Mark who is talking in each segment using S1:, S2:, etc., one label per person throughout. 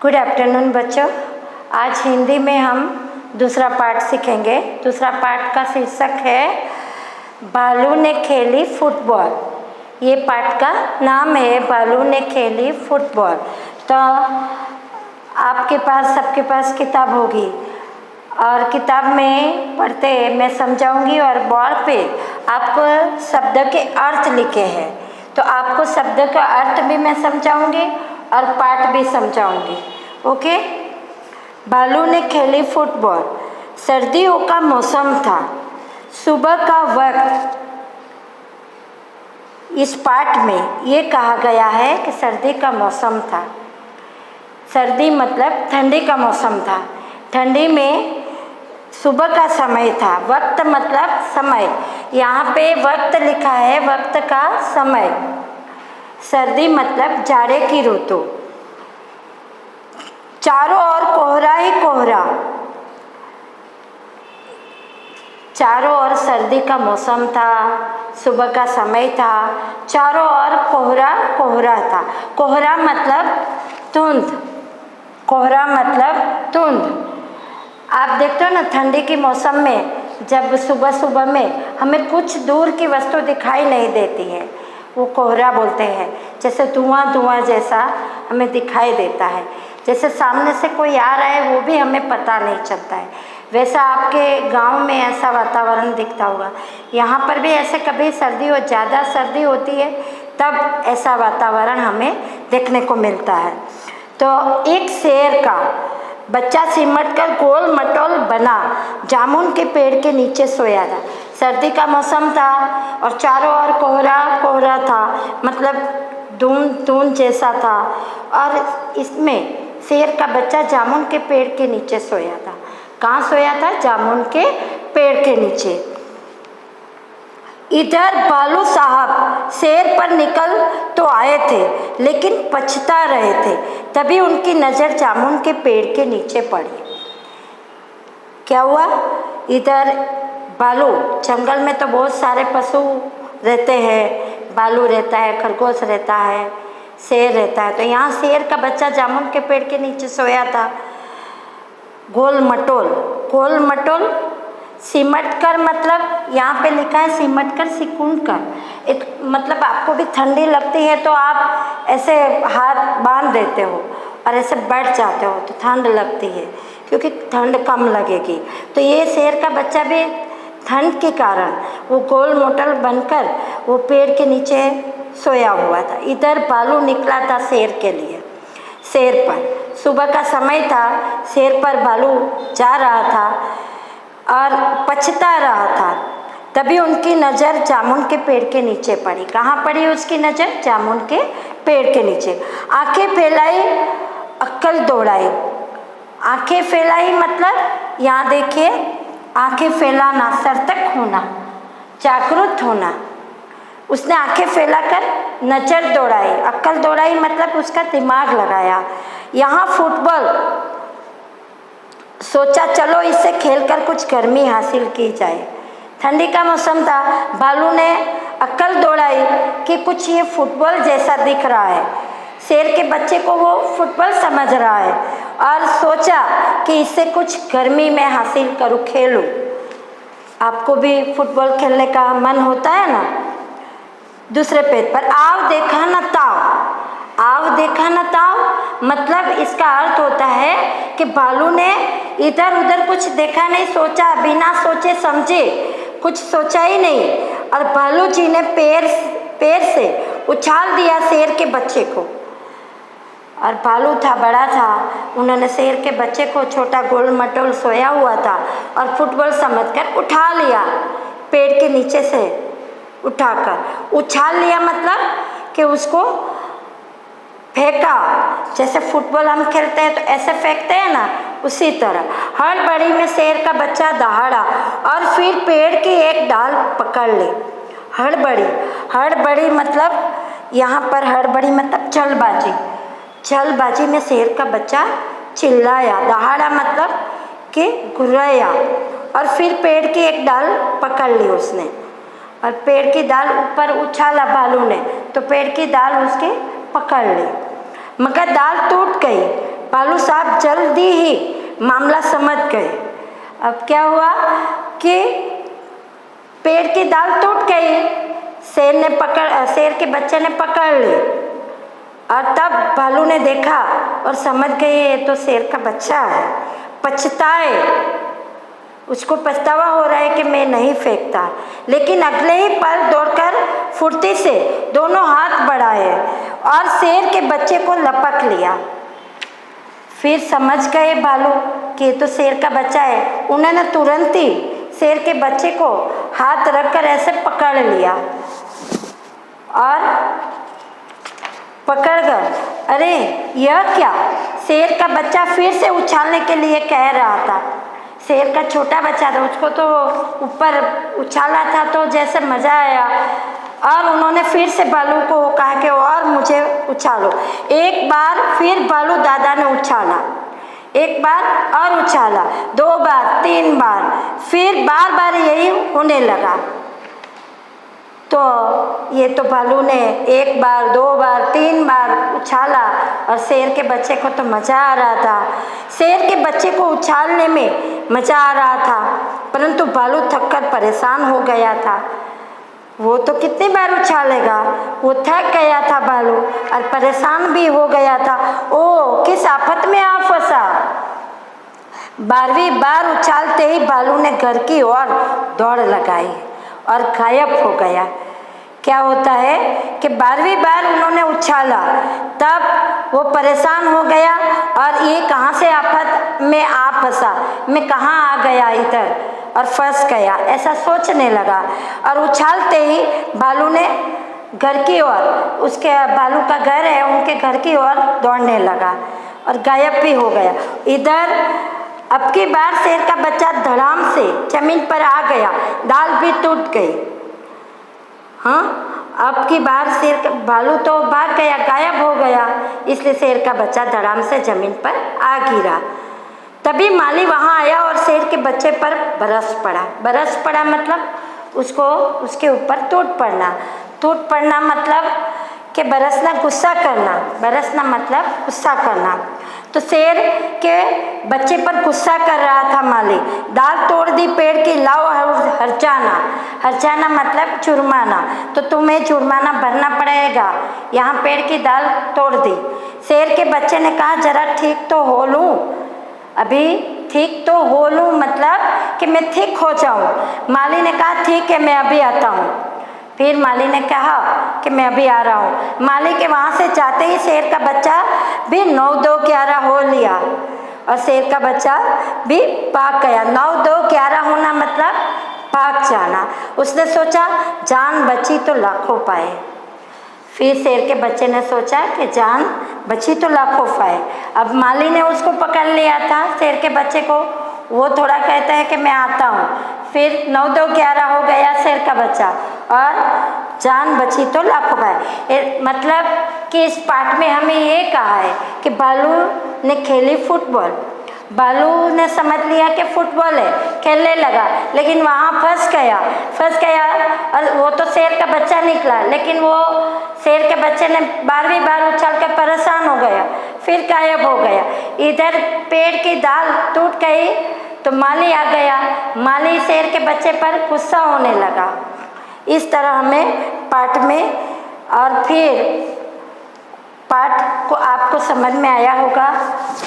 S1: Good afternoon बच्चों। आज हिंदी में हम दूसरा पाठ सीखेंगे। दूसरा पाठ का शीर्षक है बालू ने खेली फुटबॉल। ये पाठ का नाम है बालू ने खेली फुटबॉल। तो आपके पास सबके पास किताब होगी और किताब में पढ़ते मैं समझाऊंगी और बोर्ड पे आपको शब्द के अर्थ लिखे हैं, तो आपको शब्द का अर्थ भी मैं समझाऊंगी और पाठ भी समझाऊंगी। ओके। बालू ने खेली फुटबॉल। सर्दियों का मौसम था, सुबह का वक्त। इस पाठ में ये कहा गया है कि सर्दी का मौसम था। सर्दी मतलब ठंडी का मौसम था। ठंडी में सुबह का समय था। वक्त मतलब समय, यहाँ पे वक्त लिखा है, वक्त का समय। सर्दी मतलब जाड़े की ऋतु। चारों ओर कोहरा ही कोहरा। चारों ओर सर्दी का मौसम था, सुबह का समय था, चारों ओर कोहरा कोहरा था। कोहरा मतलब धुंध। कोहरा मतलब धुंध। आप देखते हो ना ठंडी के मौसम में जब सुबह सुबह में हमें कुछ दूर की वस्तु दिखाई नहीं देती है, वो कोहरा बोलते हैं। जैसे धुआं धुआं जैसा हमें दिखाई देता है, जैसे सामने से कोई आ रहा है वो भी हमें पता नहीं चलता है। वैसा आपके गांव में ऐसा वातावरण दिखता होगा। यहाँ पर भी ऐसे कभी सर्दी हो, ज़्यादा सर्दी होती है तब ऐसा वातावरण हमें देखने को मिलता है। तो एक शेर का बच्चा सिमट कर गोल मटोल बना जामुन के पेड़ के नीचे सोया था। सर्दी का मौसम था और चारों ओर कोहरा कोहरा था, मतलब धुंध धुंध जैसा था। और इसमें शेर का बच्चा जामुन के पेड़ के नीचे सोया था। कहाँ सोया था? जामुन के पेड़ के नीचे। इधर बालू साहब शेर पर निकल तो आए थे, लेकिन पछता रहे थे। तभी उनकी नज़र जामुन के पेड़ के नीचे पड़ी। क्या हुआ? इधर बालू, जंगल में तो बहुत सारे पशु रहते हैं। बालू रहता है, खरगोश रहता है, शेर रहता है। तो यहाँ शेर का बच्चा जामुन के पेड़ के नीचे सोया था। गोल मटोल, गोल मटोल, सिमट कर मतलब यहाँ पे लिखा है सिमट कर, सिकुड़ कर। एक मतलब आपको भी ठंडी लगती है तो आप ऐसे हाथ बांध देते हो और ऐसे बैठ जाते हो तो ठंड लगती है, क्योंकि ठंड कम लगेगी। तो ये शेर का बच्चा भी ठंड के कारण वो गोल मोटल बनकर वो पेड़ के नीचे सोया हुआ था। इधर बालू निकला था शेर के लिए। शेर पर सुबह का समय था, शेर पर बालू जा रहा था और पछता रहा था। तभी उनकी नज़र जामुन के पेड़ के नीचे पड़ी। कहाँ पड़ी उसकी नज़र? जामुन के पेड़ के नीचे। आंखें फैलाई, अक्ल दौड़ाई। आंखें फैलाई मतलब यहाँ देखिए, आंखें फैलाना, सतर्क होना, जागरूक होना। उसने आंखें फैलाकर नज़र दौड़ाई। अक्ल दौड़ाई मतलब उसका दिमाग लगाया। यहाँ फुटबॉल सोचा, चलो इससे खेलकर कुछ गर्मी हासिल की जाए। ठंडी का मौसम था। बालू ने अक्ल दौड़ाई कि कुछ ये फुटबॉल जैसा दिख रहा है। शेर के बच्चे को वो फुटबॉल समझ रहा है और सोचा कि इससे कुछ गर्मी में हासिल करूँ, खेलूँ। आपको भी फुटबॉल खेलने का मन होता है ना? दूसरे पेज पर आव देखा न ताव। आव देखा न ताव मतलब इसका अर्थ होता है कि बालू ने इधर उधर कुछ देखा नहीं, सोचा, बिना सोचे समझे कुछ सोचा ही नहीं। और बालू जी ने पैर से उछाल दिया शेर के बच्चे को। और बालू था, बड़ा था, उन्होंने शेर के बच्चे को, छोटा गोल मटोल सोया हुआ था, और फुटबॉल समझकर उठा लिया। पेड़ के नीचे से उठाकर उछाल लिया मतलब कि उसको फेंका। जैसे फुटबॉल हम खेलते हैं तो ऐसे फेंकते हैं ना, उसी तरह। हड़बड़ी में शेर का बच्चा दहाड़ा और फिर पेड़ की एक डाल पकड़ ली। हड़बड़ी, हड़बड़ी मतलब यहाँ पर हड़बड़ी मतलब जल्दबाजी। जल्दबाजी में शेर का बच्चा चिल्लाया। दहाड़ा मतलब कि घुराया। और फिर पेड़ की एक डाल पकड़ ली उसने, और पेड़ की डाल ऊपर उछाला बालू ने, तो पेड़ की डाल उसके पकड़ ली, मगर डाल टूट गई। बालू मामला समझ गए। अब क्या हुआ कि पेड़ की डाल टूट गई, शेर के बच्चे ने पकड़ ली, और तब भालू ने देखा और समझ गए ये तो शेर का बच्चा है। पछताए, उसको पछतावा हो रहा है कि मैं नहीं फेंकता, लेकिन अगले ही पल दौड़कर फुर्ती से दोनों हाथ बढ़ाए और शेर के बच्चे को लपक लिया। फिर समझ गए भालू कि ये तो शेर का बच्चा है। उन्होंने तुरंत ही शेर के बच्चे को हाथ रखकर ऐसे पकड़ लिया और पकड़कर, अरे यह क्या, शेर का बच्चा फिर से उछालने के लिए कह रहा था। शेर का छोटा बच्चा था, उसको तो ऊपर उछाला था तो जैसे मज़ा आया, और उन्होंने फिर से भालू को कहा कि और मुझे उछालो। एक बार फिर भालू दादा ने उछाला, एक बार और उछाला, 2 बार 3 बार, फिर बार बार यही होने लगा। तो ये तो भालू ने 1 बार 2 बार 3 बार उछाला और शेर के बच्चे को तो मज़ा आ रहा था। शेर के बच्चे को उछालने में मज़ा आ रहा था, परंतु भालू थककर परेशान हो गया था। वो तो कितनी बार उछालेगा, वो थक गया था भालू और परेशान भी हो गया था। ओ किस आफत में आ फंसा। 12वीं बार उछालते ही भालू ने घर की ओर दौड़ लगाई और गायब हो गया। क्या होता है कि 12वीं बार उन्होंने उछाला, तब वो परेशान हो गया और ये कहाँ से आफत में आ फंसा, मैं कहाँ आ गया इधर और फंस गया, ऐसा सोचने लगा। और उछालते ही भालू ने घर की ओर, उसके भालू का घर है, उनके घर की ओर दौड़ने लगा और गायब भी हो गया। इधर अब की बार शेर का बच्चा धड़ाम से जमीन पर आ गया, डाल भी टूट गई। हाँ, अब की बार भालू तो भाग गया, गायब हो गया, इसलिए शेर का बच्चा धड़ाम से जमीन पर आ गिरा। तभी माली वहाँ आया और शेर के बच्चे पर बरस पड़ा। बरस पड़ा मतलब उसको उसके ऊपर टूट पड़ना। टूट पड़ना मतलब कि बरसना, गुस्सा करना। बरसना मतलब गुस्सा करना। तो शेर के बच्चे पर गुस्सा कर रहा था माली। डाल तोड़ दी पेड़ की, लाओ हर्जाना। हर्जाना मतलब जुर्माना, तो तुम्हें जुर्माना भरना पड़ेगा, यहाँ पेड़ की डाल तोड़ दी। शेर के बच्चे ने कहा जरा ठीक तो हो लूँ, अभी ठीक तो हो लूँ मतलब कि मैं ठीक हो जाऊँ। माली ने कहा ठीक है मैं अभी आता हूँ। फिर माली ने कहा कि मैं अभी आ रहा हूँ। माली के वहाँ से जाते ही शेर का बच्चा भी 9 2 11 हो लिया और शेर का बच्चा भी भाग गया। 9 2 11 होना मतलब भाग जाना। उसने सोचा जान बची तो लाखों पाए। फिर शेर के बच्चे ने सोचा कि जान बची तो लाखों पाए। अब माली ने उसको पकड़ लिया था, शेर के बच्चे को। वो थोड़ा कहता है कि मैं आता हूँ। फिर 9 2 11 हो गया शेर का बच्चा और जान बची तो लाखों पाए। मतलब कि इस पाठ में हमें ये कहा है कि भालू ने खेली फुटबॉल। भालू ने समझ लिया कि फुटबॉल है, खेलने लगा, लेकिन वहाँ फंस गया और वो तो शेर का बच्चा निकला, लेकिन वो शेर के बच्चे ने 12वीं बार उछल कर परेशान हो गया, फिर गायब हो गया। इधर पेड़ की डाल टूट गई तो माली आ गया। माली शेर के बच्चे पर गुस्सा होने लगा। इस तरह हमें पाठ में, और फिर पाठ को आपको समझ में आया होगा।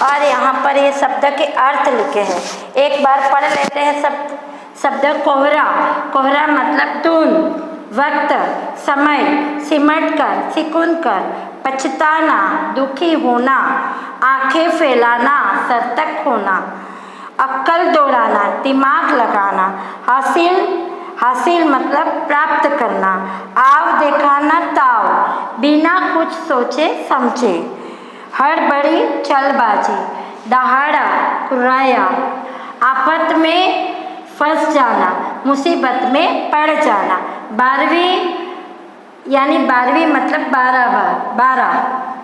S1: और यहाँ पर ये शब्द के अर्थ लिखे हैं, एक बार पढ़ लेते हैं। शब्द कोहरा। कोहरा मतलब धुंध, वक्त, समय, सिमट कर, सिकुड़ कर, पछताना, दुखी होना, आंखें फैलाना, सतर्क होना, अक्ल दौड़ाना, दिमाग लगाना, हासिल मतलब प्राप्त करना, आव दिखाना, ताव, बिना कुछ सोचे समझे, हड़बड़ी, चलबाजी, दहाड़ा, कुर्राया, आफत में फंस जाना, मुसीबत में पड़ जाना। 12वीं मतलब 12,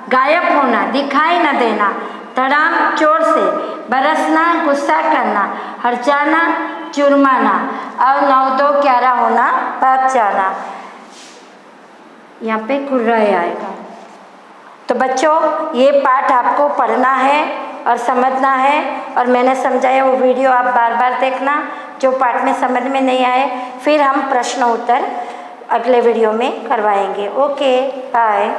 S1: गायब होना, दिखाई न देना, धड़ाम जोर से, बरसना, गुस्सा करना, हर्जाना, जुर्माना, और 9 2 11 होना, भाग जाना। यहाँ पे कुर्राया आएगा। तो बच्चों ये पाठ आपको पढ़ना है और समझना है। और मैंने समझाया वो वीडियो आप बार बार देखना, जो पार्ट में समझ में नहीं आए फिर हम प्रश्न उत्तर अगले वीडियो में करवाएंगे। Okay, bye.